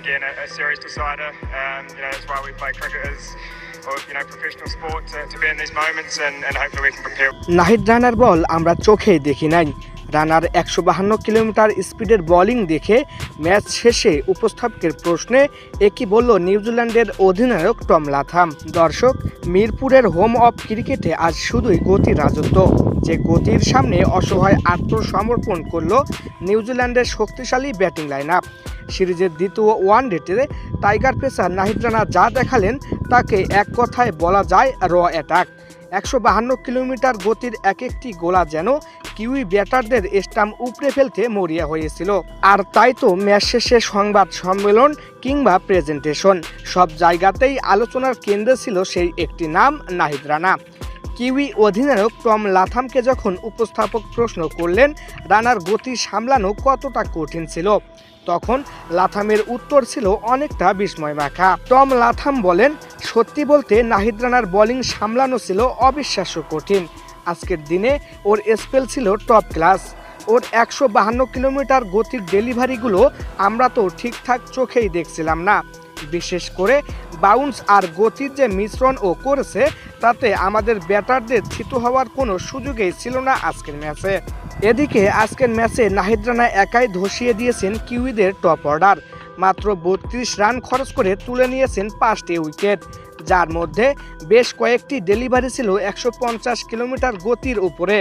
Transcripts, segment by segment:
again a series decider. That's why we play cricket as professional sport to be in these moments and hopefully we can prepare. Nahid রানার বল আমরা চোখেই দেখি নাই। রানার 152 kilometre স্পিডের bowling দেখে match শেষে উপস্থাপকের প্রশ্নে একই বলল নিউজিল্যান্ডের অধিনায়ক টম লাথাম। দর্শক, মিরপুরের হোম অফ ক্রিকেটে আজ শুধুই গতির রাজত্ব। যে গতির সামনে অসহায় আত্মসমর্পণ করল নিউজিল্যান্ডের শক্তিশালী ব্যাটিং লাইন আপ। সিরিজের দ্বিতীয় ওয়ানডেতে টাইগার পেসার নাহিদ রানা যা দেখালেন তাকে এক কথায় বলা যায় র অ্যাটাক। 152 কিলোমিটার গতির এক একটি গোলা যেন কিউই ব্যাটারদের স্টাম্প উপড়ে ফেলতে মরিয়া হয়েছিল। আর তাই তো ম্যাচ শেষে সংবাদ সম্মেলন কিংবা প্রেজেন্টেশন সব জায়গাতেই আলোচনার কেন্দ্রে ছিল সেই একটি নাম, নাহিদ রানা। কিউই অধিনায়ক টম লাথামকে যখন উপস্থাপক প্রশ্ন করলেন রানার গতি সামলানো কতটা কঠিন ছিল, তখন লাথামের উত্তর ছিল অনেকটা বিস্ময় মাখা। টম লাথাম বলেন, সত্যি বলতে নাহিদ রানার বোলিং সামলানো ছিল অবিশ্বাস্য কঠিন। আজকের দিনে ওর স্পেল ছিল টপ ক্লাস। ওর 152 কিলোমিটার গতির ডেলিভারিগুলো আমরা তো ঠিকঠাক চোখেই দেখছিলাম না। বিশেষ করে বাউন্স আর গতির যে মিশ্রণ ও করেছে তাতে আমাদের ব্যাটারদের থিত হওয়ার কোনো সুযোগই ছিল না আজকের ম্যাচে। এদিকে আজকের ম্যাচে নাহিদ রানা একাই ধসিয়ে দিয়েছেন কিউইদের টপ অর্ডার। মাত্র 32 রান খরচ করে তুলে নিয়েছেন 5টি উইকেট, যার মধ্যে বেশ কয়েকটি ডেলিভারি ছিল 150 কিলোমিটার গতির উপরে।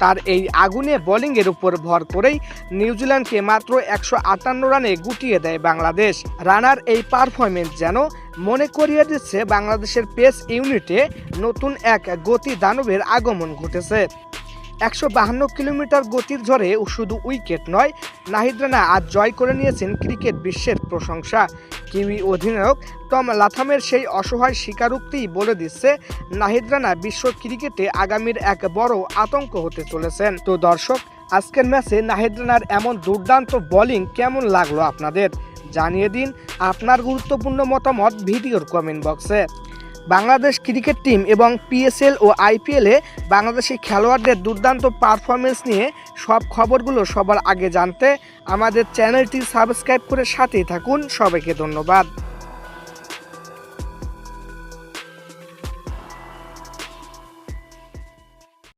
তার এই আগুনে বোলিংয়ের উপর ভর করেই নিউজিল্যান্ডকে মাত্র 158 রানে গুটিয়ে দেয় বাংলাদেশ। রানার এই পারফরমেন্স যেন মনে করিয়ে দিচ্ছে বাংলাদেশের পেস ইউনিটে নতুন এক গতি দানবের আগমন ঘটেছে। 152 কিলোমিটার গতির ঝড়ে শুধু উইকেট নয়, নাহিদ রানা আজ জয় করে নিয়েছেন ক্রিকেট বিশ্বের প্রশংসা। কিউই অধিনায়ক টম লাথামের সেই অসহায় স্বীকারোক্তিই বলে দিচ্ছে নাহিদ রানা বিশ্ব ক্রিকেটে আগামীর এক বড় আতঙ্ক হতে চলেছেন। তো দর্শক, আজকের ম্যাচে নাহিদ রানার এমন দুর্দান্ত বোলিং কেমন লাগলো আপনাদের? জানিয়ে দিন আপনার গুরুত্বপূর্ণ মতামত ভিডিওর কমেন্ট বক্সে। বাংলাদেশ ক্রিকেট টিম এবং পিএসএল ও আইপিএলে বাংলাদেশি খেলোয়াড়দের দুর্দান্ত পারফরমেন্স নিয়ে সব খবরগুলো সবার আগে জানতে আমাদের চ্যানেলটি সাবস্ক্রাইব করে সাথেই থাকুন। সবাইকে ধন্যবাদ।